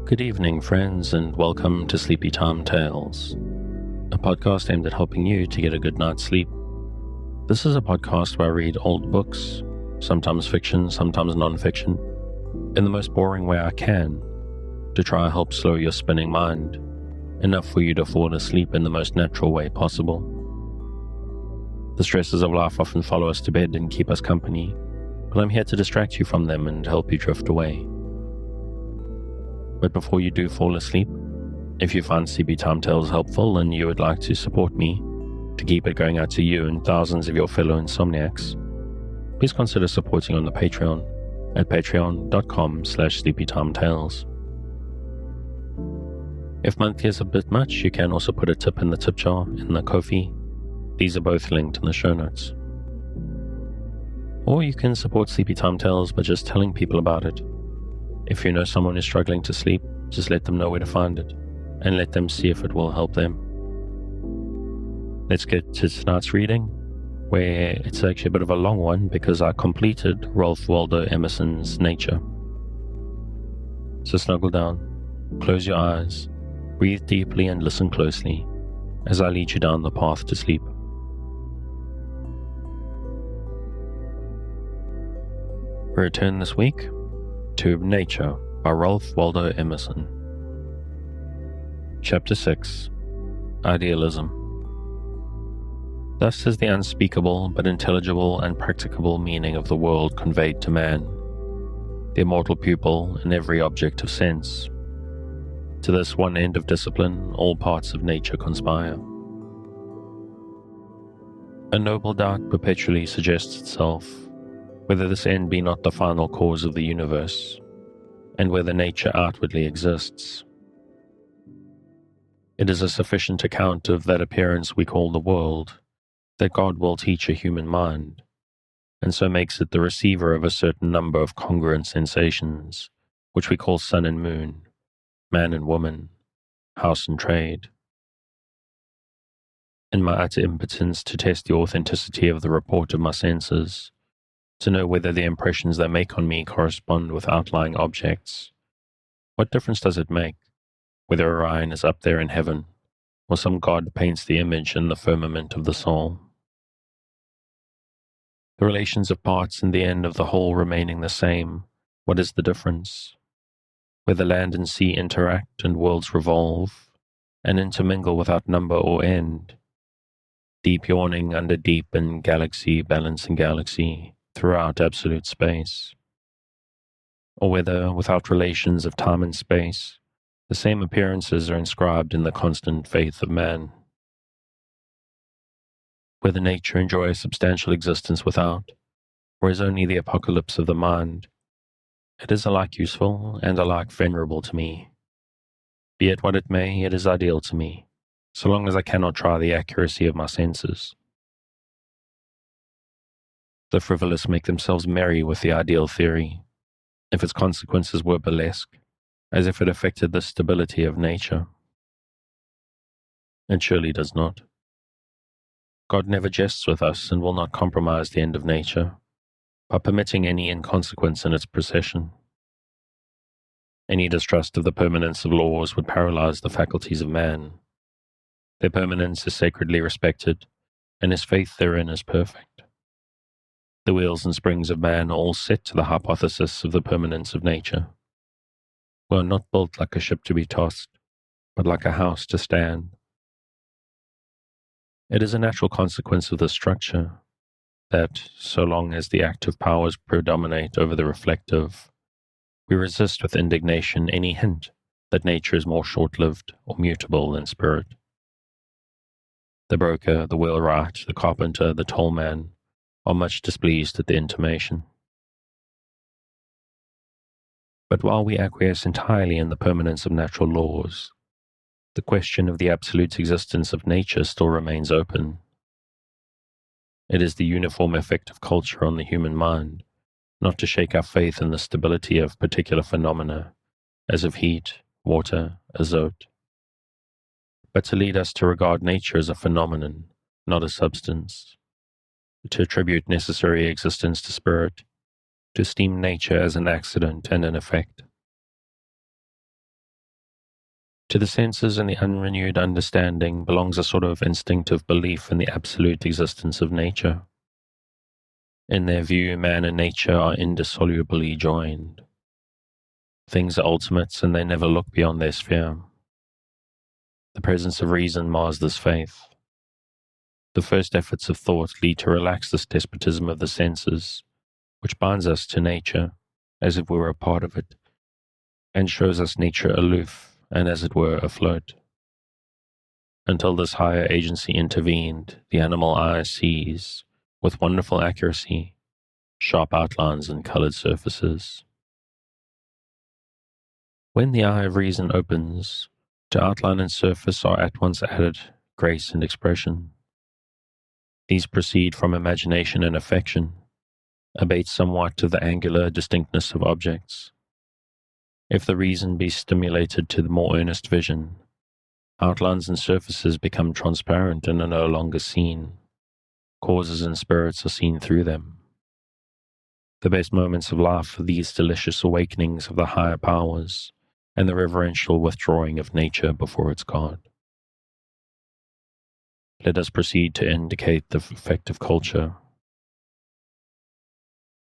Good evening, friends, and welcome to Sleepy Time Tales, a podcast aimed at helping you to get a good night's sleep. This is a podcast where I read old books, sometimes fiction, sometimes non-fiction, in the most boring way I can, to try and help slow your spinning mind, enough for you to fall asleep in the most natural way possible. The stresses of life often follow us to bed and keep us company, but I'm here to distract you from them and help you drift away. But before you do fall asleep, if you find Sleepy Time Tales helpful and you would like to support me to keep it going out to you and thousands of your fellow insomniacs, please consider supporting on the Patreon at patreon.com/sleepytimetales. If monthly is a bit much, you can also put a tip in the tip jar in the Ko-fi. These are both linked in the show notes. Or you can support Sleepy Time Tales by just telling people about it. If you know someone is struggling to sleep, just let them know where to find it, and let them see if it will help them. Let's get to tonight's reading, where it's actually a bit of a long one because I completed Ralph Waldo Emerson's Nature. So snuggle down, close your eyes, breathe deeply and listen closely as I lead you down the path to sleep. We return this week to Nature by Ralph Waldo Emerson. Chapter 6. Idealism. Thus is the unspeakable but intelligible and practicable meaning of the world conveyed to man, the immortal pupil in every object of sense. To this one end of discipline all parts of nature conspire. A noble doubt perpetually suggests itself, whether this end be not the final cause of the universe, and whether nature outwardly exists. It is a sufficient account of that appearance we call the world, that God will teach a human mind, and so makes it the receiver of a certain number of congruent sensations, which we call sun and moon, man and woman, house and trade. In my utter impotence to test the authenticity of the report of my senses, to know whether the impressions they make on me correspond with outlying objects, what difference does it make, whether Orion is up there in heaven, or some god paints the image in the firmament of the soul? The relations of parts and the end of the whole remaining the same, what is the difference? Whether land and sea interact and worlds revolve, and intermingle without number or end, deep yawning under deep and galaxy balancing galaxy, throughout absolute space, or whether, without relations of time and space, the same appearances are inscribed in the constant faith of man. Whether nature enjoy a substantial existence without, or is only the apocalypse of the mind, it is alike useful and alike venerable to me. Be it what it may, it is ideal to me, so long as I cannot try the accuracy of my senses. The frivolous make themselves merry with the ideal theory, if its consequences were burlesque, as if it affected the stability of nature. It surely does not. God never jests with us and will not compromise the end of nature by permitting any inconsequence in its procession. Any distrust of the permanence of laws would paralyze the faculties of man. Their permanence is sacredly respected, and his faith therein is perfect. The wheels and springs of man are all set to the hypothesis of the permanence of nature. We are not built like a ship to be tossed, but like a house to stand. It is a natural consequence of this structure that, so long as the active powers predominate over the reflective, we resist with indignation any hint that nature is more short-lived or mutable than spirit. The broker, the wheelwright, the carpenter, the tollman, are much displeased at the intimation. But while we acquiesce entirely in the permanence of natural laws, the question of the absolute existence of nature still remains open. It is the uniform effect of culture on the human mind, not to shake our faith in the stability of particular phenomena, as of heat, water, azote, but to lead us to regard nature as a phenomenon, not a substance, to attribute necessary existence to spirit, to esteem nature as an accident and an effect. To the senses and the unrenewed understanding belongs a sort of instinctive belief in the absolute existence of nature. In their view, man and nature are indissolubly joined. Things are ultimates and they never look beyond their sphere. The presence of reason mars this faith. The first efforts of thought lead to relax this despotism of the senses, which binds us to nature as if we were a part of it, and shows us nature aloof and as it were afloat. Until this higher agency intervened, the animal eye sees, with wonderful accuracy, sharp outlines and colored surfaces. When the eye of reason opens, to outline and surface are at once added grace and expression. These proceed from imagination and affection, abate somewhat of the angular distinctness of objects. If the reason be stimulated to the more earnest vision, outlines and surfaces become transparent and are no longer seen. Causes and spirits are seen through them. The best moments of life are these delicious awakenings of the higher powers and the reverential withdrawing of nature before its God. Let us proceed to indicate the effect of culture.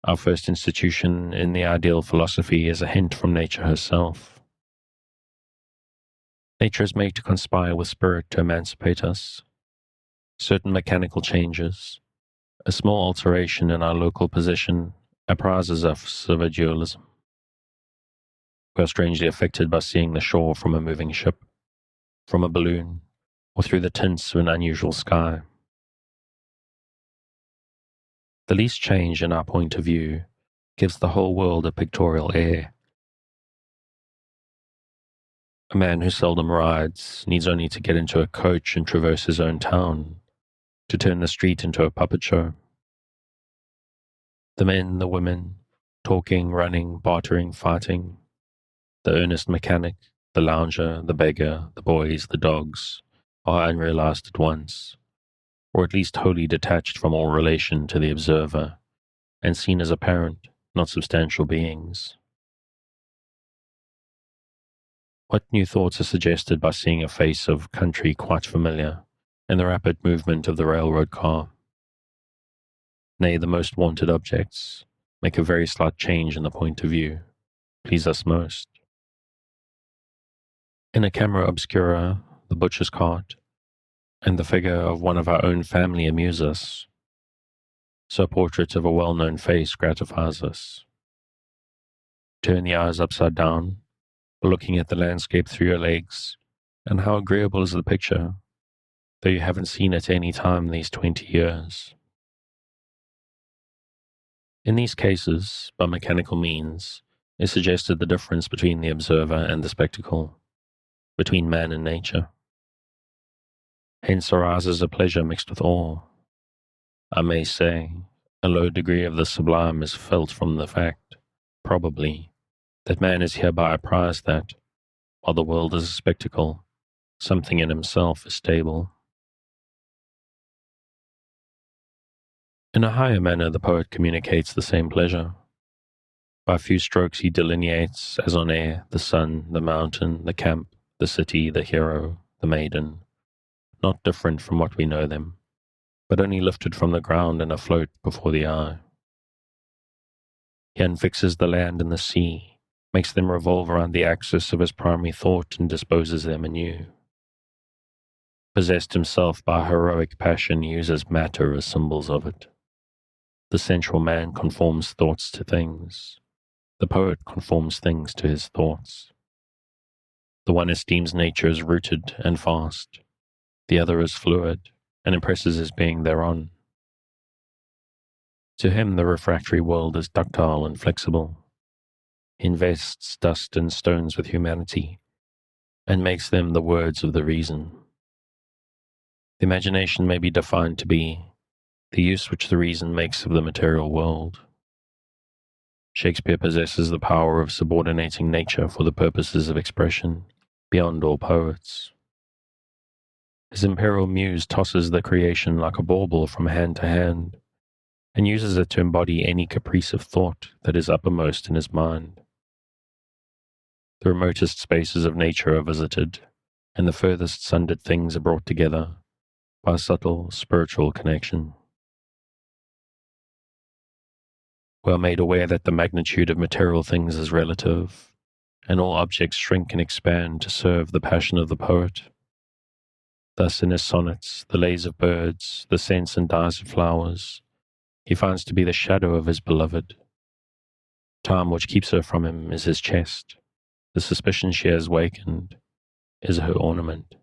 Our first institution in the ideal philosophy is a hint from nature herself. Nature is made to conspire with spirit to emancipate us. Certain mechanical changes, a small alteration in our local position, apprises us of a dualism. We are strangely affected by seeing the shore from a moving ship, from a balloon, or through the tints of an unusual sky. The least change in our point of view gives the whole world a pictorial air. A man who seldom rides needs only to get into a coach and traverse his own town to turn the street into a puppet show. The men, the women, talking, running, bartering, fighting, the earnest mechanic, the lounger, the beggar, the boys, the dogs, are unrealized at once, or at least wholly detached from all relation to the observer, and seen as apparent, not substantial beings. What new thoughts are suggested by seeing a face of country quite familiar, and the rapid movement of the railroad car? Nay, the most wanted objects make a very slight change in the point of view, please us most. In a camera obscura, the butcher's cart, and the figure of one of our own family amuse us. So a portrait of a well-known face gratifies us. Turn the eyes upside down, looking at the landscape through your legs, and how agreeable is the picture, though you haven't seen it any time these 20 years. In these cases, by mechanical means, is suggested the difference between the observer and the spectacle, between man and nature. Hence arises a pleasure mixed with awe. I may say, a low degree of the sublime is felt from the fact, probably, that man is hereby apprised that, while the world is a spectacle, something in himself is stable. In a higher manner, the poet communicates the same pleasure. By a few strokes he delineates, as on air, the sun, the mountain, the camp, the city, the hero, the maiden, not different from what we know them, but only lifted from the ground and afloat before the eye. He unfixes the land and the sea, makes them revolve around the axis of his primary thought and disposes them anew. Possessed himself by heroic passion, he uses matter as symbols of it. The sensual man conforms thoughts to things. The poet conforms things to his thoughts. The one esteems nature as rooted and fast, the other as fluid, and impresses his being thereon. To him the refractory world is ductile and flexible. He invests dust and stones with humanity, and makes them the words of the reason. The imagination may be defined to be the use which the reason makes of the material world. Shakespeare possesses the power of subordinating nature for the purposes of expression, beyond all poets. His imperial muse tosses the creation like a bauble from hand to hand, and uses it to embody any caprice of thought that is uppermost in his mind. The remotest spaces of nature are visited, and the furthest sundered things are brought together by a subtle spiritual connection. We are made aware that the magnitude of material things is relative, and all objects shrink and expand to serve the passion of the poet. Thus, in his sonnets, the lays of birds, the scents and dyes of flowers, he finds to be the shadow of his beloved. Time which keeps her from him is his chest. The suspicion she has wakened is her ornament.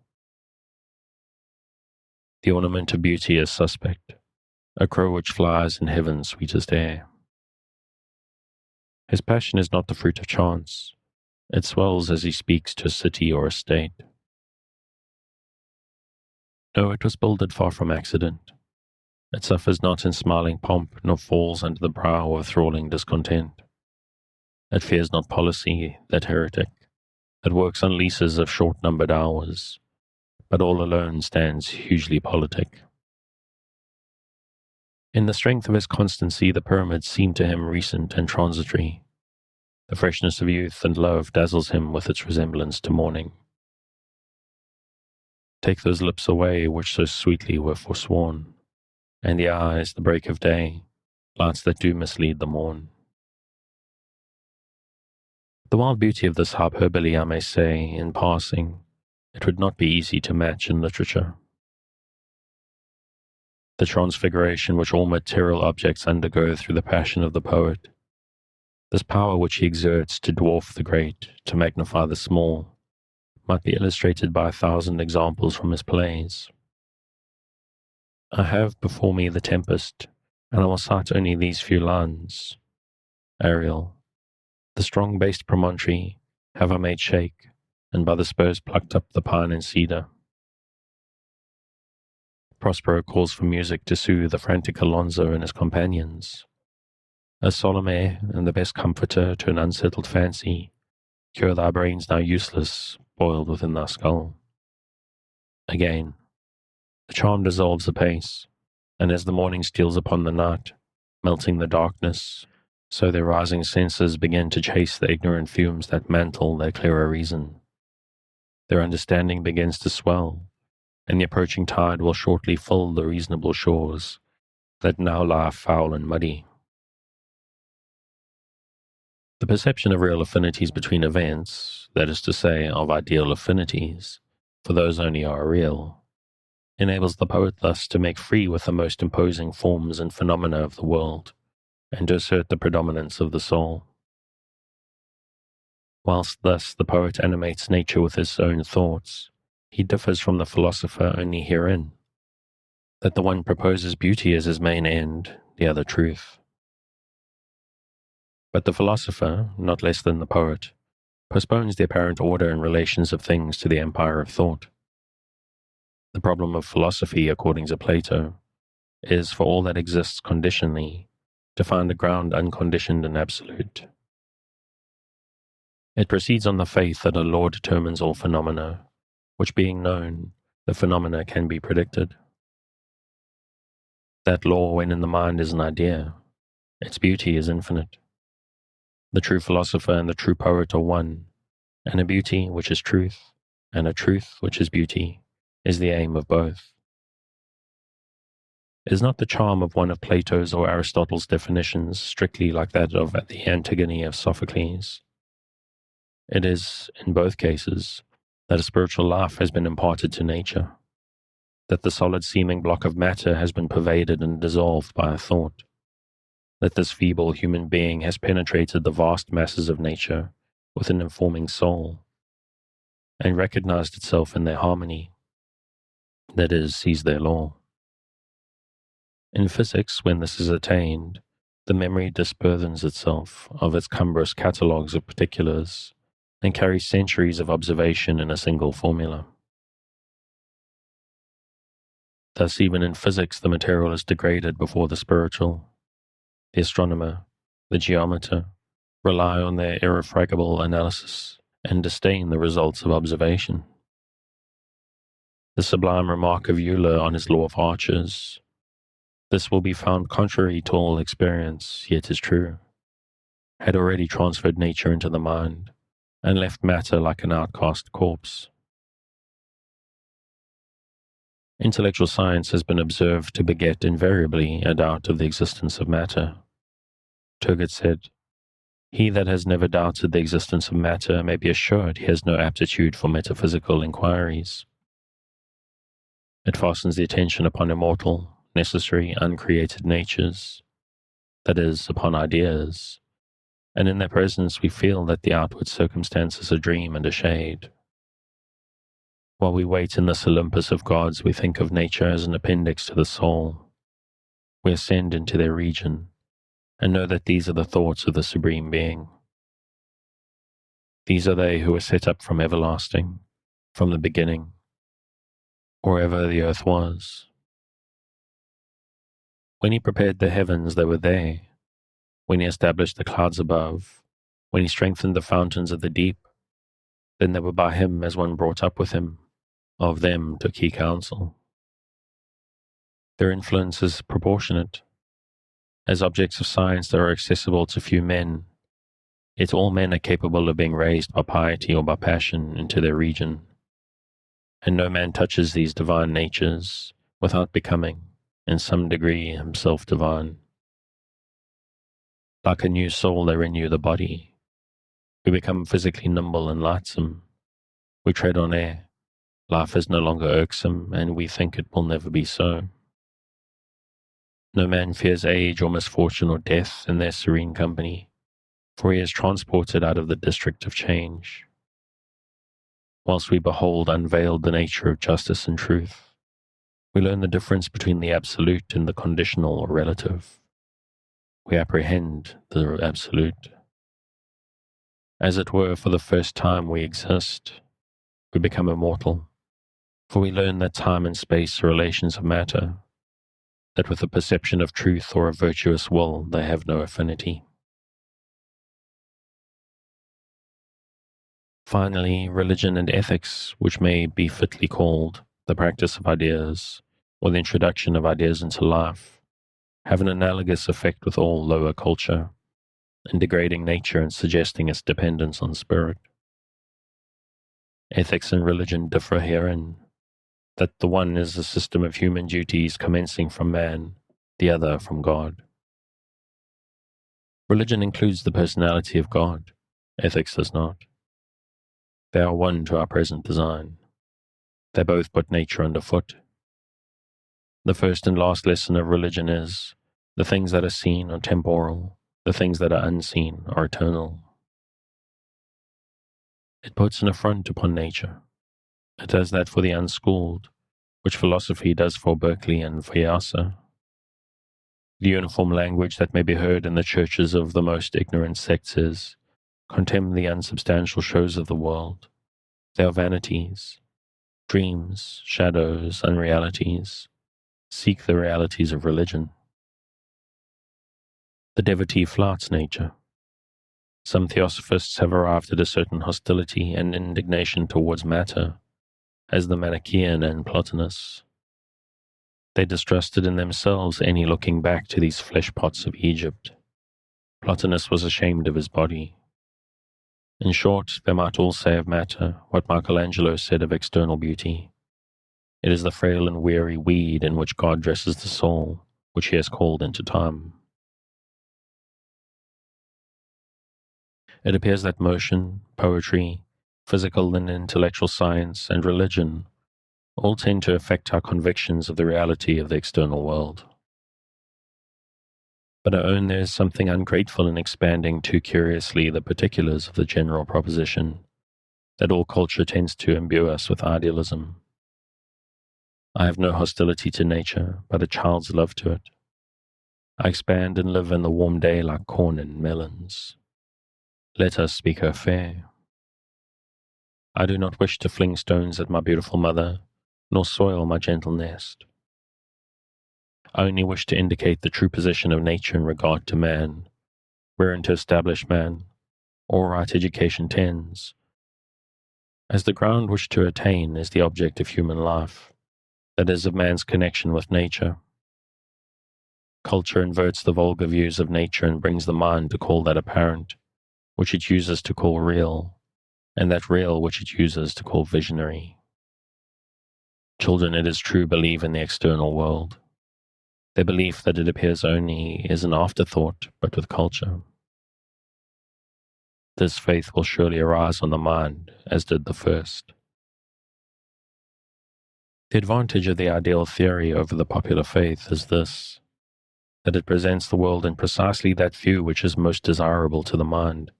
The ornament of beauty is suspect, a crow which flies in heaven's sweetest air. His passion is not the fruit of chance. It swells as he speaks to a city or a state. No, it was builded far from accident. It suffers not in smiling pomp, nor falls under the brow of thralling discontent. It fears not policy, that heretic, that works on leases of short-numbered hours, but all alone stands hugely politic. In the strength of his constancy, the pyramids seem to him recent and transitory. The freshness of youth and love dazzles him with its resemblance to morning. Take those lips away which so sweetly were forsworn, and the eyes, the break of day, lights that do mislead the morn. The wild beauty of this hyperbole, I may say, in passing, it would not be easy to match in literature. The transfiguration which all material objects undergo through the passion of the poet, this power which he exerts to dwarf the great, to magnify the small, might be illustrated by 1,000 examples from his plays. I have before me The Tempest, and I will cite only these few lines. Ariel, the strong-based promontory have I made shake, and by the spurs plucked up the pine and cedar. Prospero calls for music to soothe the frantic Alonso and his companions. A solemn air and the best comforter to an unsettled fancy, cure thy brains now useless, boiled within thy skull. Again, the charm dissolves apace, and as the morning steals upon the night, melting the darkness, so their rising senses begin to chase the ignorant fumes that mantle their clearer reason. Their understanding begins to swell, and the approaching tide will shortly fill the reasonable shores that now lie foul and muddy. The perception of real affinities between events, that is to say, of ideal affinities, for those only are real, enables the poet thus to make free with the most imposing forms and phenomena of the world, and to assert the predominance of the soul. Whilst thus the poet animates nature with his own thoughts, he differs from the philosopher only herein, that the one proposes beauty as his main end, the other truth. But the philosopher, not less than the poet, postpones the apparent order and relations of things to the empire of thought. The problem of philosophy, according to Plato, is for all that exists conditionally, to find a ground unconditioned and absolute. It proceeds on the faith that a law determines all phenomena, which being known, the phenomena can be predicted. That law, when in the mind, is an idea. Its beauty is infinite. The true philosopher and the true poet are one, and a beauty which is truth, and a truth which is beauty, is the aim of both. Is not the charm of one of Plato's or Aristotle's definitions strictly like that of the Antigone of Sophocles? It is, in both cases, that a spiritual life has been imparted to nature, that the solid seeming block of matter has been pervaded and dissolved by a thought, that this feeble human being has penetrated the vast masses of nature with an informing soul, and recognized itself in their harmony, that is, sees their law. In physics, when this is attained, the memory disburthens itself of its cumbrous catalogues of particulars, and carries centuries of observation in a single formula. Thus, even in physics, the material is degraded before the spiritual. The astronomer, the geometer, rely on their irrefragable analysis and disdain the results of observation. The sublime remark of Euler on his law of arches, "This will be found contrary to all experience, yet is true," had already transferred nature into the mind, and left matter like an outcast corpse. Intellectual science has been observed to beget invariably a doubt of the existence of matter. Turgot said, "He that has never doubted the existence of matter may be assured he has no aptitude for metaphysical inquiries. It fastens the attention upon immortal, necessary, uncreated natures, that is, upon ideas, and in their presence we feel that the outward circumstance is a dream and a shade. While we wait in this Olympus of gods, we think of nature as an appendix to the soul. We ascend into their region, and know that these are the thoughts of the Supreme Being. These are they who were set up from everlasting, from the beginning, or ever the earth was. When he prepared the heavens, they were there. When he established the clouds above, when he strengthened the fountains of the deep, then they were by him as one brought up with him. Of them took he counsel. Their influence is proportionate. As objects of science that are accessible to few men, yet all men are capable of being raised by piety or by passion into their region, and no man touches these divine natures without becoming, in some degree, himself divine. Like a new soul, they renew the body. We become physically nimble and lightsome. We tread on air. Life is no longer irksome, and we think it will never be so. No man fears age or misfortune or death in their serene company, for he is transported out of the district of change. Whilst we behold unveiled the nature of justice and truth, we learn the difference between the absolute and the conditional or relative. We apprehend the absolute. As it were, for the first time we exist. We become immortal, for we learn that time and space are relations of matter, that with the perception of truth or a virtuous will they have no affinity. Finally, religion and ethics, which may be fitly called the practice of ideas, or the introduction of ideas into life, have an analogous effect with all lower culture, in degrading nature and suggesting its dependence on spirit. Ethics and religion differ herein, that the one is a system of human duties commencing from man, the other from God. Religion includes the personality of God, ethics does not. They are one to our present design. They both put nature underfoot. The first and last lesson of religion is, the things that are seen are temporal, the things that are unseen are eternal. It puts an affront upon nature. It does that for the unschooled, which philosophy does for Berkeley and for Yasa. The uniform language that may be heard in the churches of the most ignorant sects is, contemn the unsubstantial shows of the world. They are vanities, dreams, shadows, unrealities. Seek the realities of religion. The devotee flouts nature. Some theosophists have arrived at a certain hostility and indignation towards matter, as the Manichaean and Plotinus. They distrusted in themselves any looking back to these flesh pots of Egypt. Plotinus was ashamed of his body. In short, they might all say of matter what Michelangelo said of external beauty. It is the frail and weary weed in which God dresses the soul, which he has called into time. It appears that motion, poetry, physical and intellectual science, and religion all tend to affect our convictions of the reality of the external world. But I own there is something ungrateful in expanding too curiously the particulars of the general proposition that all culture tends to imbue us with idealism. I have no hostility to nature, but a child's love to it. I expand and live in the warm day like corn and melons. Let us speak her fair. I do not wish to fling stones at my beautiful mother, nor soil my gentle nest. I only wish to indicate the true position of nature in regard to man, wherein to establish man, all right education tends, as the ground which to attain is the object of human life, that is, of man's connection with nature. Culture inverts the vulgar views of nature and brings the mind to call that apparent, which it uses to call real, and that real which it uses to call visionary. Children, it is true, believe in the external world. Their belief that it appears only is an afterthought, but with culture. This faith will surely arise on the mind, as did the first. The advantage of the ideal theory over the popular faith is this, that it presents the world in precisely that view which is most desirable to the mind.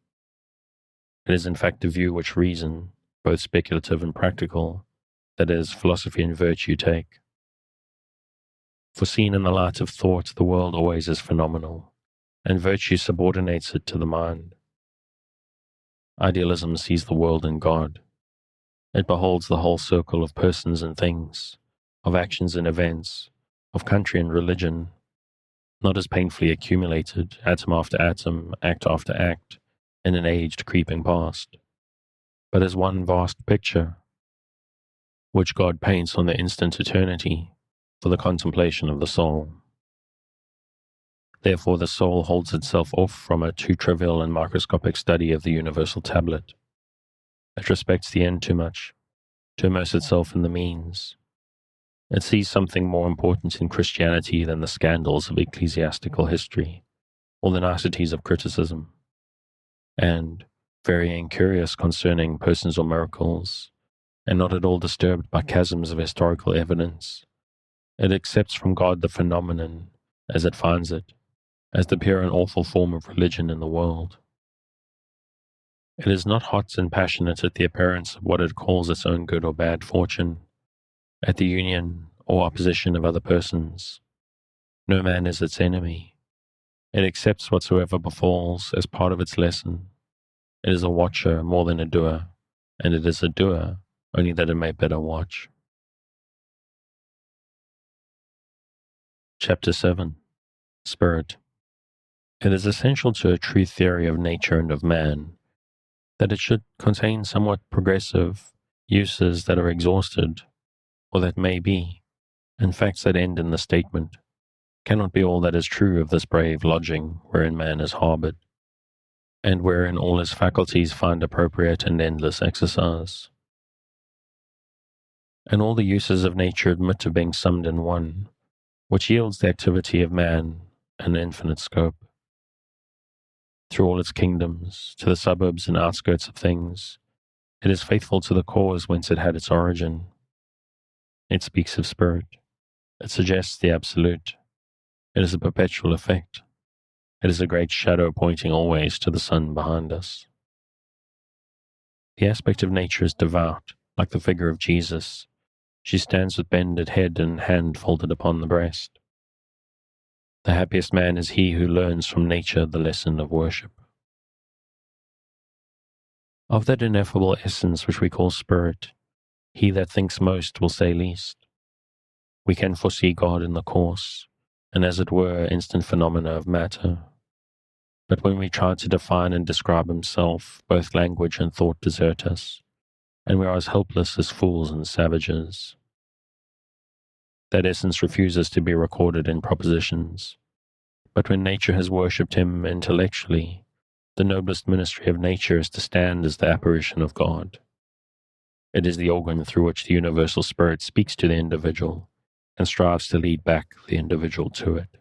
It is in fact a view which reason, both speculative and practical, that is, philosophy and virtue, take. For seen in the light of thought, the world always is phenomenal, and virtue subordinates it to the mind. Idealism sees the world in God. It beholds the whole circle of persons and things, of actions and events, of country and religion, not as painfully accumulated, atom after atom, act after act, in an aged creeping past, but as one vast picture, which God paints on the instant eternity for the contemplation of the soul. Therefore the soul holds itself off from a too trivial and microscopic study of the universal tablet. It respects the end too much, to immerse itself in the means. It sees something more important in Christianity than the scandals of ecclesiastical history, or the niceties of criticism. And, very curious concerning persons or miracles, and not at all disturbed by chasms of historical evidence, it accepts from God the phenomenon, as it finds it, as the pure and awful form of religion in the world. It is not hot and passionate at the appearance of what it calls its own good or bad fortune, at the union or opposition of other persons. No man is its enemy. It accepts whatsoever befalls as part of its lesson. It is a watcher more than a doer, and it is a doer only that it may better watch. Chapter 7. Spirit. It is essential to a true theory of nature and of man that it should contain somewhat progressive uses that are exhausted, or that may be, and facts that end in the statement, cannot be all that is true of this brave lodging wherein man is harbored, and wherein all his faculties find appropriate and endless exercise. And all the uses of nature admit of being summed in one, which yields the activity of man an infinite scope. Through all its kingdoms, to the suburbs and outskirts of things, it is faithful to the cause whence it had its origin. It speaks of spirit. It suggests the absolute. It is a perpetual effect. It is a great shadow pointing always to the sun behind us. The aspect of nature is devout, like the figure of Jesus. She stands with bended head and hand folded upon the breast. The happiest man is he who learns from nature the lesson of worship. Of that ineffable essence which we call spirit, he that thinks most will say least. We can foresee God in the course, and as it were, instant phenomena of matter. But when we try to define and describe himself, both language and thought desert us, and we are as helpless as fools and savages. That essence refuses to be recorded in propositions. But when nature has worshipped him intellectually, the noblest ministry of nature is to stand as the apparition of God. It is the organ through which the universal spirit speaks to the individual and strives to lead back the individual to it.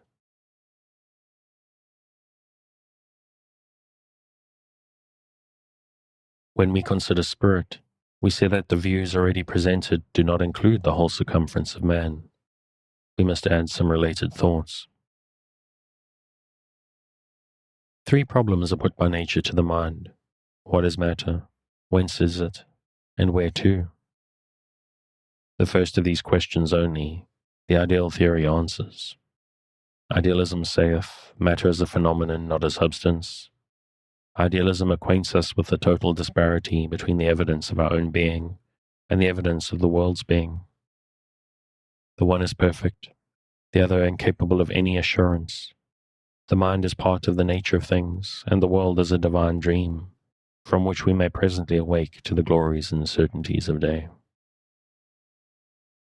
When we consider spirit, we say that the views already presented do not include the whole circumference of man. We must add some related thoughts. 3 problems are put by nature to the mind. What is matter? Whence is it? And where to? The first of these questions only, the ideal theory answers. Idealism saith, matter is a phenomenon, not a substance. Idealism acquaints us with the total disparity between the evidence of our own being and the evidence of the world's being. The one is perfect, the other incapable of any assurance. The mind is part of the nature of things, and the world is a divine dream, from which we may presently awake to the glories and certainties of day.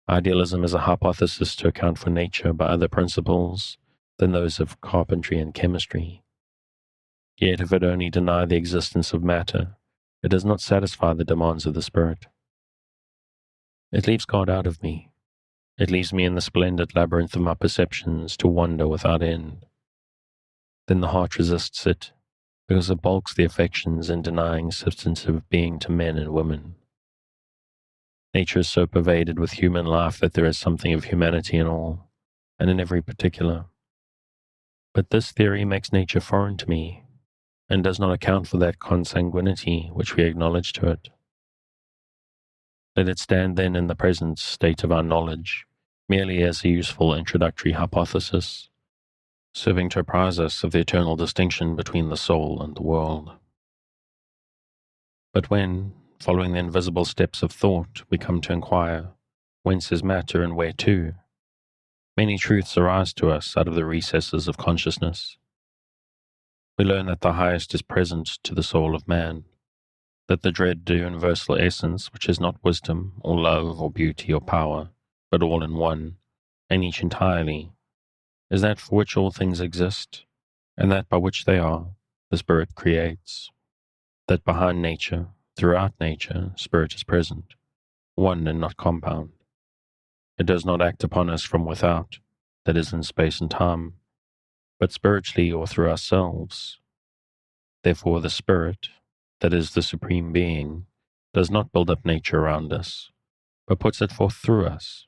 Idealism is a hypothesis to account for nature by other principles than those of carpentry and chemistry. Yet if it only deny the existence of matter, it does not satisfy the demands of the spirit. It leaves God out of me, It leaves me in the splendid labyrinth of my perceptions to wander without end. Then the heart resists it, because it balks the affections in denying substantive being to men and women. Nature is so pervaded with human life that there is something of humanity in all, and in every particular. But this theory makes nature foreign to me, and does not account for that consanguinity which we acknowledge to it. Let it stand then in the present state of our knowledge, merely as a useful introductory hypothesis, serving to apprise us of the eternal distinction between the soul and the world. But when, following the invisible steps of thought, we come to inquire, whence is matter and where to, many truths arise to us out of the recesses of consciousness. We learn that the highest is present to the soul of man, that the dread universal essence, which is not wisdom, or love, or beauty, or power, but all in one, and each entirely, is that for which all things exist, and that by which they are, the Spirit creates. That behind nature, throughout nature, Spirit is present, one and not compound. It does not act upon us from without, that is in space and time, but spiritually or through ourselves. Therefore the Spirit, that is the Supreme Being, does not build up nature around us, but puts it forth through us,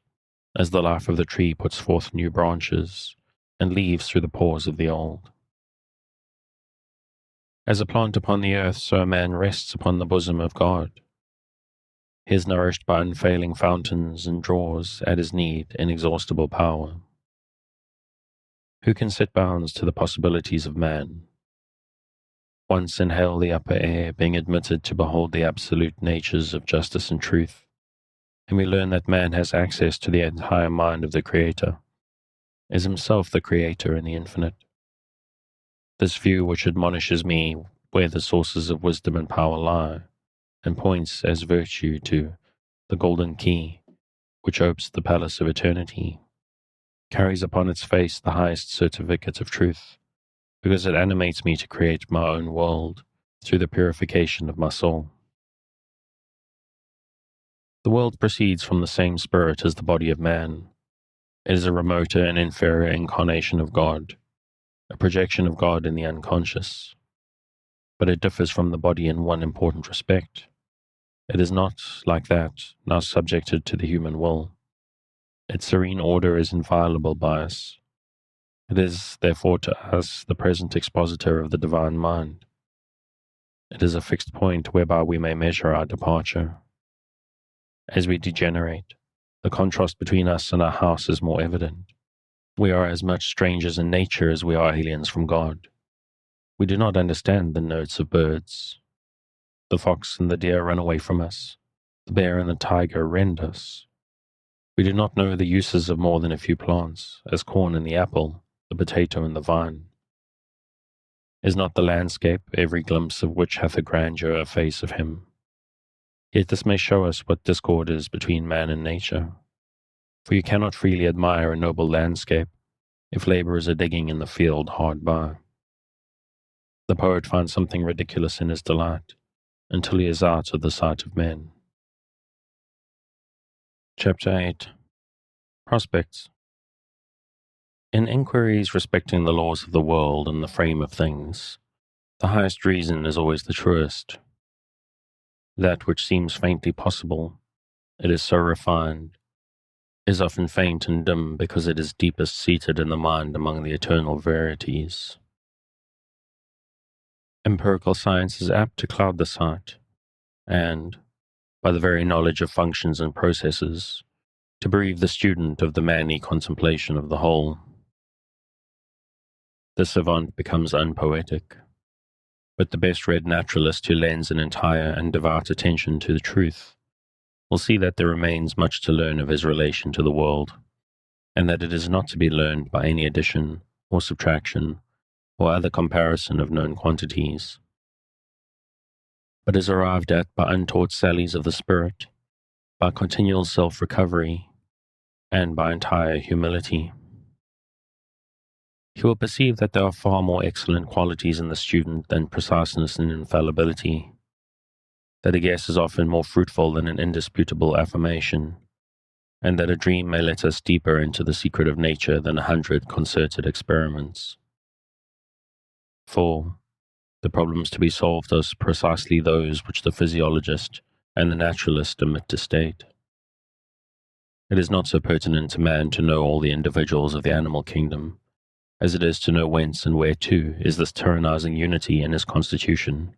as the life of the tree puts forth new branches and leaves through the pores of the old. As a plant upon the earth, so a man rests upon the bosom of God. He is nourished by unfailing fountains and draws, at his need, inexhaustible power. Who can set bounds to the possibilities of man? Once inhale the upper air, being admitted to behold the absolute natures of justice and truth, and we learn that man has access to the entire mind of the Creator, is himself the Creator in the infinite. This view which admonishes me where the sources of wisdom and power lie, and points as virtue to the golden key which opens the palace of eternity, carries upon its face the highest certificate of truth, because it animates me to create my own world through the purification of my soul. The world proceeds from the same spirit as the body of man. It is a remoter and inferior incarnation of God, a projection of God in the unconscious. But it differs from the body in one important respect. It is not, like that, now subjected to the human will. Its serene order is inviolable by us. It is, therefore, to us the present expositor of the divine mind. It is a fixed point whereby we may measure our departure. As we degenerate, the contrast between us and our house is more evident. We are as much strangers in nature as we are aliens from God. We do not understand the notes of birds. The fox and the deer run away from us. The bear and the tiger rend us. We do not know the uses of more than a few plants, as corn and the apple, the potato and the vine. Is not the landscape, every glimpse of which hath a grandeur, a face of him? Yet this may show us what discord is between man and nature. For you cannot freely admire a noble landscape if laborers are digging in the field hard by. The poet finds something ridiculous in his delight, until he is out of the sight of men. Chapter 8. Prospects. In inquiries respecting the laws of the world and the frame of things, the highest reason is always the truest. That which seems faintly possible, it is so refined, is often faint and dim because it is deepest seated in the mind among the eternal verities. Empirical science is apt to cloud the sight, and, by the very knowledge of functions and processes, to bereave the student of the manly contemplation of the whole. The savant becomes unpoetic, but the best-read naturalist who lends an entire and devout attention to the truth will see that there remains much to learn of his relation to the world, and that it is not to be learned by any addition or subtraction or other comparison of known quantities, but is arrived at by untaught sallies of the spirit, by continual self-recovery, and by entire humility. He will perceive that there are far more excellent qualities in the student than preciseness and infallibility, that a guess is often more fruitful than an indisputable affirmation, and that a dream may let us deeper into the secret of nature than 100 concerted experiments. 4. The problems to be solved are precisely those which the physiologist and the naturalist omit to state. It is not so pertinent to man to know all the individuals of the animal kingdom, as it is to know whence and where to is this tyrannizing unity in his constitution,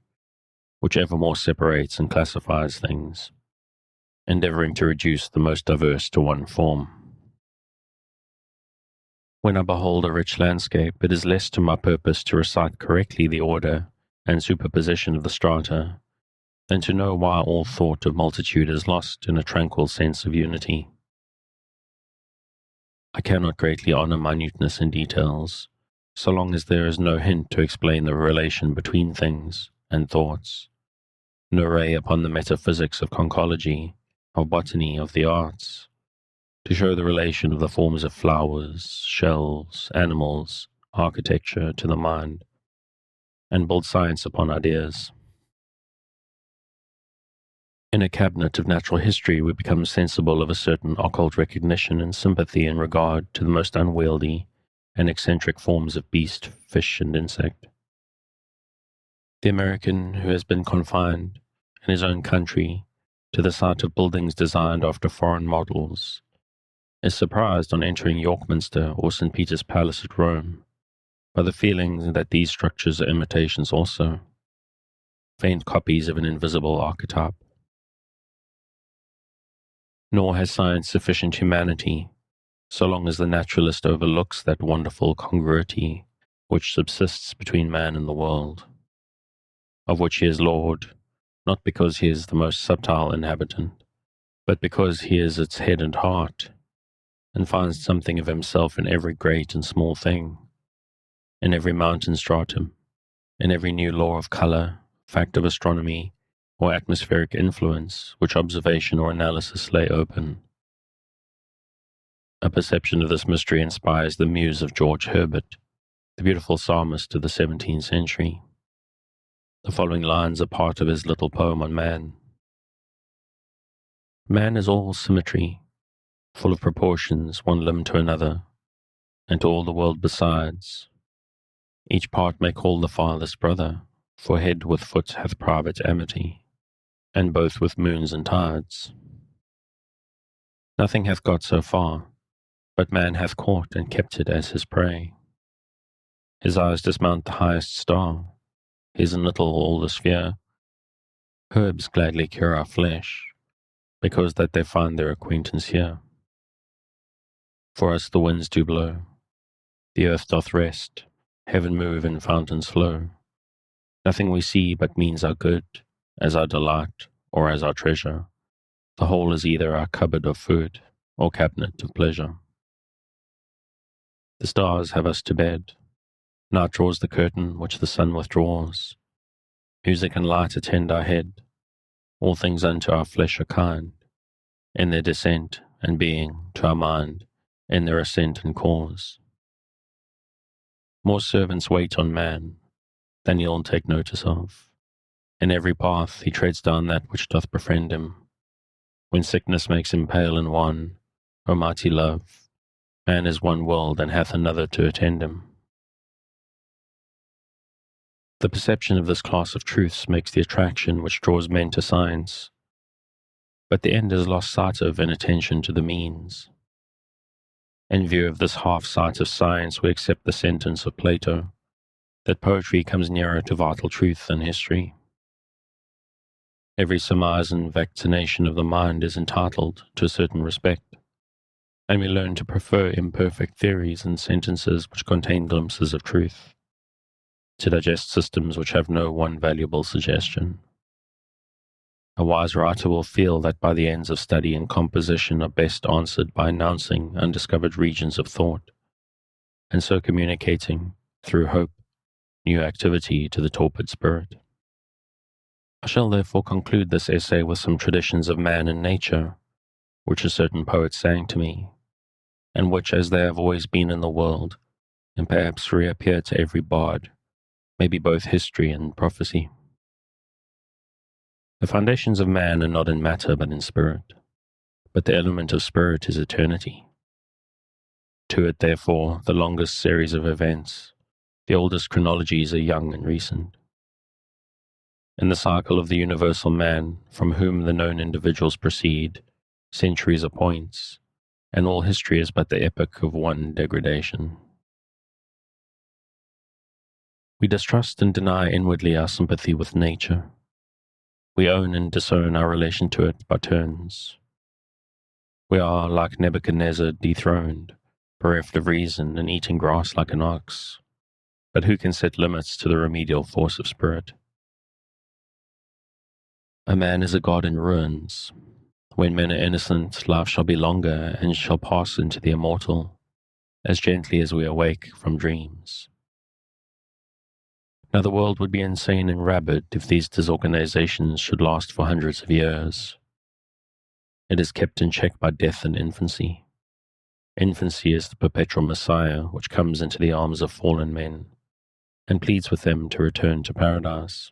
which evermore separates and classifies things, endeavoring to reduce the most diverse to one form. When I behold a rich landscape, it is less to my purpose to recite correctly the order and superposition of the strata than to know why all thought of multitude is lost in a tranquil sense of unity. I cannot greatly honor minuteness in details, so long as there is no hint to explain the relation between things and thoughts, no ray upon the metaphysics of conchology, of botany, of the arts, to show the relation of the forms of flowers, shells, animals, architecture to the mind, and build science upon ideas. In a cabinet of natural history, we become sensible of a certain occult recognition and sympathy in regard to the most unwieldy and eccentric forms of beast, fish, and insect. The American who has been confined in his own country to the sight of buildings designed after foreign models is surprised on entering York Minster or St. Peter's Palace at Rome by the feeling that these structures are imitations also, faint copies of an invisible archetype. Nor has science sufficient humanity, so long as the naturalist overlooks that wonderful congruity which subsists between man and the world, of which he is lord, not because he is the most subtile inhabitant, but because he is its head and heart, and finds something of himself in every great and small thing, in every mountain stratum, in every new law of color, fact of astronomy, or atmospheric influence which observation or analysis lay open. A perception of this mystery inspires the muse of George Herbert, the beautiful psalmist of the 17th century. The following lines are part of his little poem on man. Man is all symmetry, full of proportions, one limb to another, and to all the world besides. Each part may call the farthest brother, for head with foot hath private amity, and both with moons and tides. Nothing hath got so far, but man hath caught and kept it as his prey. His eyes dismount the highest star, his in little all the sphere. Herbs gladly cure our flesh, because that they find their acquaintance here. For us the winds do blow, the earth doth rest, heaven move and fountains flow. Nothing we see but means our good, as our delight, or as our treasure. The whole is either our cupboard of food, or cabinet of pleasure. The stars have us to bed. Night draws the curtain which the sun withdraws. Music and light attend our head. All things unto our flesh are kind, in their descent and being to our mind, in their ascent and cause. More servants wait on man than he'll take notice of. In every path he treads down that which doth befriend him. When sickness makes him pale and wan, O mighty love, man is one world and hath another to attend him. The perception of this class of truths makes the attraction which draws men to science, but the end is lost sight of in attention to the means. In view of this half sight of science, we accept the sentence of Plato, that poetry comes nearer to vital truth than history. Every surmise and vaccination of the mind is entitled to a certain respect, and we learn to prefer imperfect theories and sentences which contain glimpses of truth, to digest systems which have no one valuable suggestion. A wise writer will feel that by the ends of study and composition are best answered by announcing undiscovered regions of thought, and so communicating, through hope, new activity to the torpid spirit. I shall therefore conclude this essay with some traditions of man and nature, which a certain poet sang to me, and which, as they have always been in the world, and perhaps reappear to every bard, may be both history and prophecy. The foundations of man are not in matter but in spirit. but the element of spirit is eternity. To it, therefore, the longest series of events, the oldest chronologies are young and recent. In the cycle of the universal man, from whom the known individuals proceed, centuries are points, and all history is but the epoch of one degradation. We distrust and deny inwardly our sympathy with nature. We own and disown our relation to it by turns. We are, like Nebuchadnezzar, dethroned, bereft of reason and eating grass like an ox. But who can set limits to the remedial force of spirit? A man is a god in ruins. When men are innocent, life shall be longer and shall pass into the immortal, as gently as we awake from dreams. Now the world would be insane and rabid if these disorganizations should last for hundreds of years. It is kept in check by death and infancy. Infancy is the perpetual Messiah which comes into the arms of fallen men and pleads with them to return to paradise.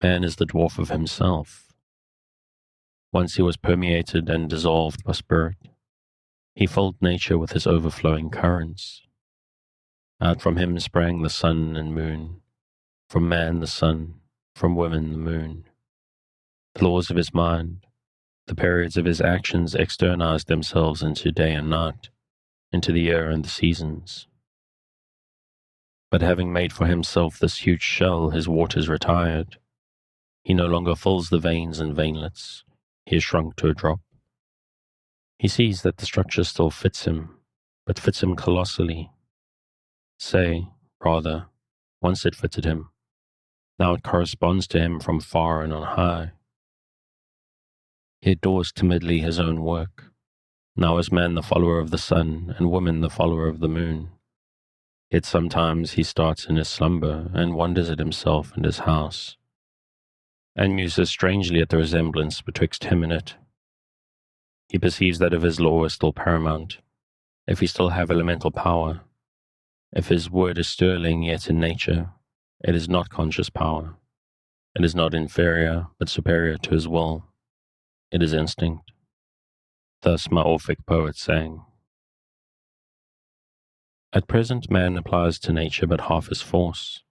Man is the dwarf of himself. Once he was permeated and dissolved by spirit. He filled nature with his overflowing currents. Out from him sprang the sun and moon, from man the sun, from woman the moon. The laws of his mind, the periods of his actions externized themselves into day and night, into the year and the seasons. But having made for himself this huge shell, his waters retired. He no longer fills the veins and veinlets. He is shrunk to a drop. He sees that the structure still fits him, but fits him colossally. Say, rather, once it fitted him. Now it corresponds to him from far and on high. He adores timidly his own work. Now is man the follower of the sun, and woman the follower of the moon. Yet sometimes he starts in his slumber, and wonders at himself and his house, and muses strangely at the resemblance betwixt him and it. He perceives that if his law is still paramount, if he still have elemental power, if his word is sterling yet in nature, it is not conscious power. It is not inferior, but superior to his will. It is instinct. Thus my Orphic poet sang. At present man applies to nature but half his force.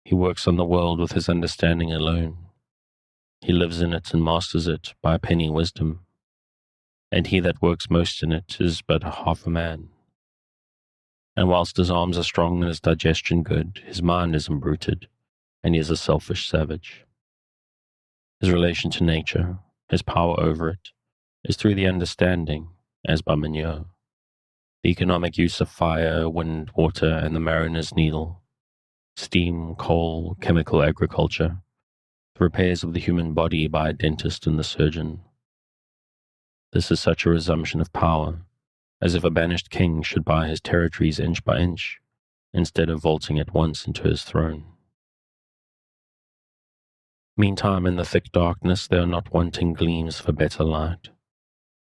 He works on the world with his understanding alone. He lives in it and masters it by a penny wisdom. And he that works most in it is but half a man. And whilst his arms are strong and his digestion good, his mind is imbruted, and he is a selfish savage. His relation to nature, his power over it, is through the understanding, as by manure. The economic use of fire, wind, water, and the mariner's needle, steam, coal, chemical agriculture, the repairs of the human body by a dentist and the surgeon. This is such a resumption of power, as if a banished king should buy his territories inch by inch, instead of vaulting at once into his throne. Meantime, in the thick darkness, there are not wanting gleams for better light,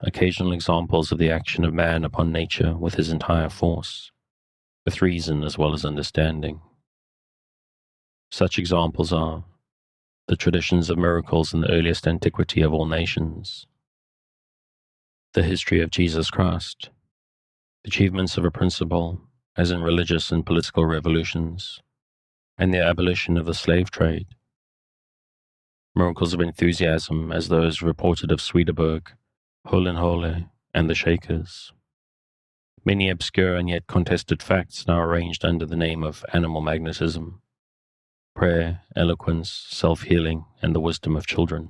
occasional examples of the action of man upon nature with his entire force, with reason as well as understanding. Such examples are the traditions of miracles in the earliest antiquity of all nations, the history of Jesus Christ, the achievements of a principle, as in religious and political revolutions, and the abolition of the slave trade, miracles of enthusiasm as those reported of Swedenborg, Hohenlohe, and the Shakers. Many obscure and yet contested facts now arranged under the name of animal magnetism, prayer, eloquence, self-healing, and the wisdom of children.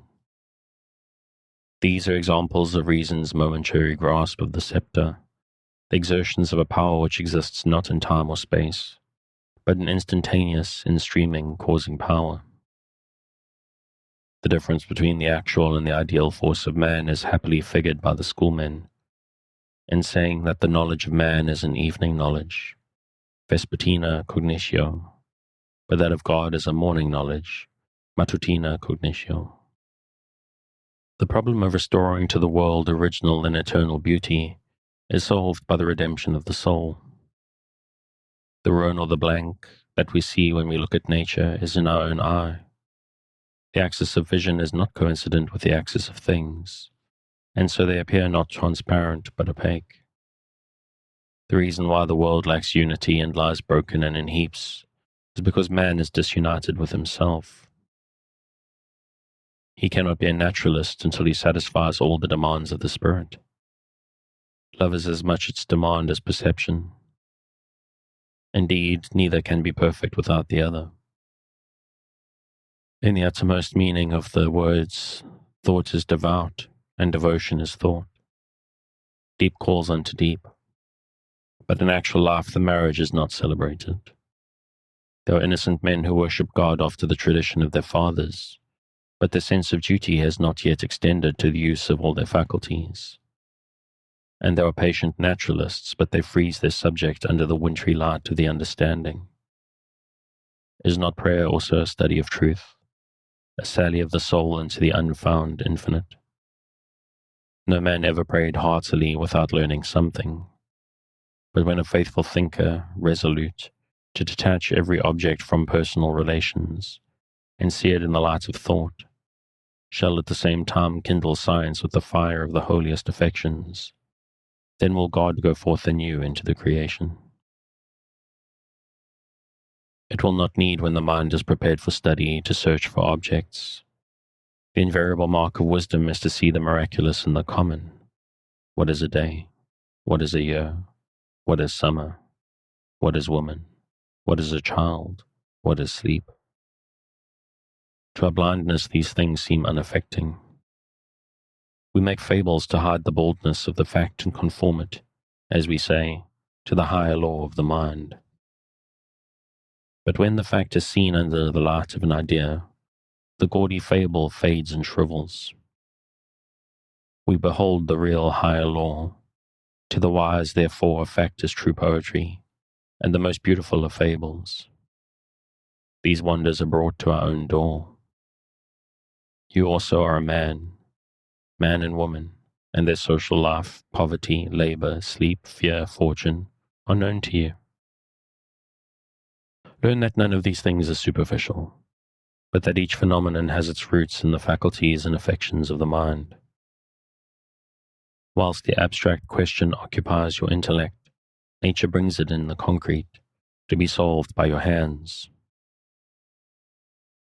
These are examples of reason's momentary grasp of the scepter, the exertions of a power which exists not in time or space, but an instantaneous, in-streaming, causing power. The difference between the actual and the ideal force of man is happily figured by the schoolmen, in saying that the knowledge of man is an evening knowledge, vespertina cognitio, but that of God is a morning knowledge, matutina cognitio. The problem of restoring to the world original and eternal beauty is solved by the redemption of the soul. The ruin or the blank that we see when we look at nature is in our own eye. The axis of vision is not coincident with the axis of things, and so they appear not transparent but opaque. The reason why the world lacks unity and lies broken and in heaps is because man is disunited with himself. He cannot be a naturalist until he satisfies all the demands of the spirit. Love is as much its demand as perception. Indeed, neither can be perfect without the other. In the uttermost meaning of the words, thought is devout, and devotion is thought. Deep calls unto deep. But in actual life, the marriage is not celebrated. There are innocent men who worship God after the tradition of their fathers, but their sense of duty has not yet extended to the use of all their faculties. And there are patient naturalists, but they freeze their subject under the wintry light of the understanding. Is not prayer also a study of truth, a sally of the soul into the unfound infinite? No man ever prayed heartily without learning something. But when a faithful thinker, resolute to detach every object from personal relations and see it in the light of thought, shall at the same time kindle science with the fire of the holiest affections, then will God go forth anew into the creation. It will not need, when the mind is prepared for study, to search for objects. The invariable mark of wisdom is to see the miraculous in the common. What is a day? What is a year? What is summer? What is woman? What is a child? What is sleep? To our blindness, these things seem unaffecting. We make fables to hide the boldness of the fact and conform it, as we say, to the higher law of the mind. But when the fact is seen under the light of an idea, the gaudy fable fades and shrivels. We behold the real higher law. To the wise, therefore, a fact is true poetry, and the most beautiful of fables. These wonders are brought to our own door. You also are a man and woman, and their social life, poverty, labor, sleep, fear, fortune, are known to you. Learn that none of these things is superficial, but that each phenomenon has its roots in the faculties and affections of the mind. Whilst the abstract question occupies your intellect, nature brings it in the concrete, to be solved by your hands.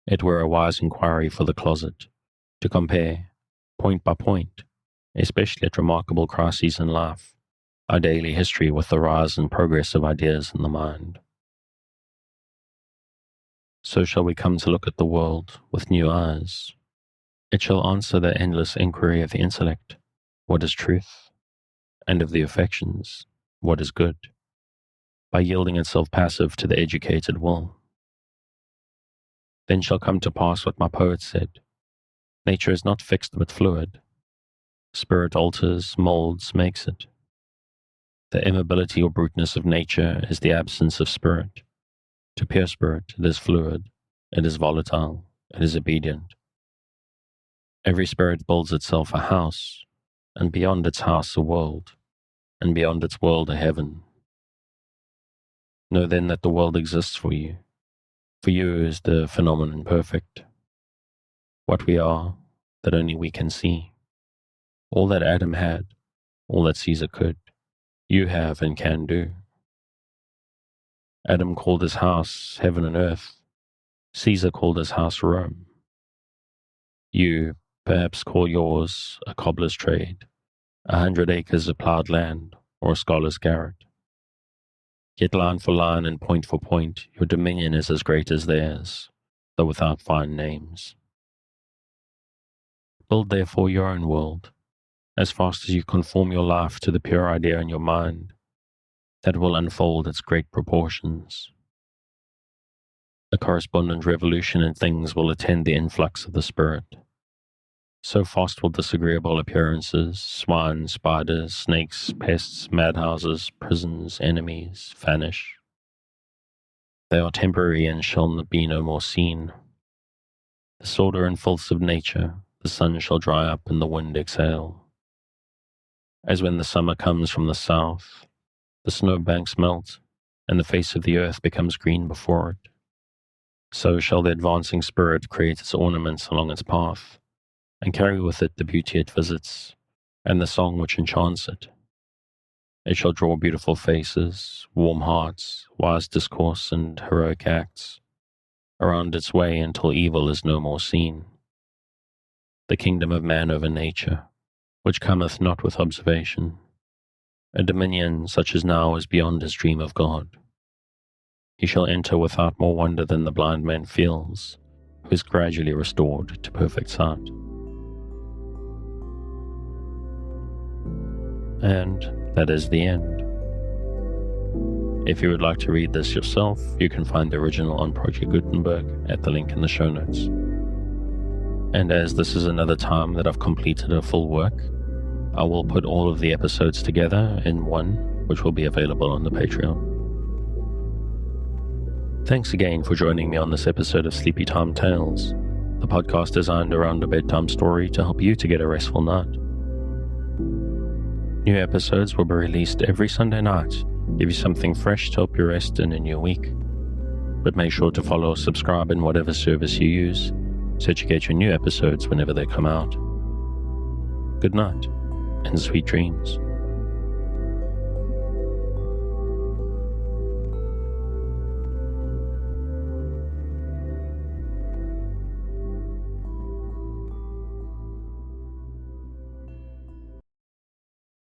It were a wise inquiry for the closet, to compare, point by point, especially at remarkable crises in life, our daily history with the rise and progress of ideas in the mind. So shall we come to look at the world with new eyes. It shall answer the endless inquiry of the intellect, what is truth? And of the affections, what is good? By yielding itself passive to the educated will. Then shall come to pass what my poet said. Nature is not fixed but fluid. Spirit alters, molds, makes it. The immobility or bruteness of nature is the absence of spirit. To pure spirit, it is fluid, it is volatile, it is obedient. Every spirit builds itself a house, and beyond its house a world, and beyond its world a heaven. Know then that the world exists for you. For you is the phenomenon perfect. What we are, that only we can see. All that Adam had, all that Caesar could, you have and can do. Adam called his house heaven and earth. Caesar called his house Rome. You perhaps call yours a cobbler's trade, 100 acres of plowed land, or a scholar's garret. Yet line for line and point for point, your dominion is as great as theirs, though without fine names. Build therefore your own world, as fast as you conform your life to the pure idea in your mind, that will unfold its great proportions. A correspondent revolution in things will attend the influx of the spirit. So fast will disagreeable appearances, swine, spiders, snakes, pests, madhouses, prisons, enemies, vanish. They are temporary and shall be no more seen. The disorder and filth of nature, the sun shall dry up and the wind exhale. As when the summer comes from the south, the snowbanks melt, and the face of the earth becomes green before it. So shall the advancing spirit create its ornaments along its path, and carry with it the beauty it visits, and the song which enchants it. It shall draw beautiful faces, warm hearts, wise discourse, and heroic acts around its way until evil is no more seen. The kingdom of man over nature, which cometh not with observation, a dominion such as now is beyond his dream of God. He shall enter without more wonder than the blind man feels, who is gradually restored to perfect sight. And that is the end. If you would like to read this yourself, you can find the original on Project Gutenberg at the link in the show notes. And as this is another time that I've completed a full work, I will put all of the episodes together in one, which will be available on the Patreon. Thanks again for joining me on this episode of Sleepy Time Tales, the podcast designed around a bedtime story to help you to get a restful night. New episodes will be released every Sunday night, give you something fresh to help you rest in a new week. But make sure to follow or subscribe in whatever service you use, so that you get your new episodes whenever they come out. Good night, and sweet dreams.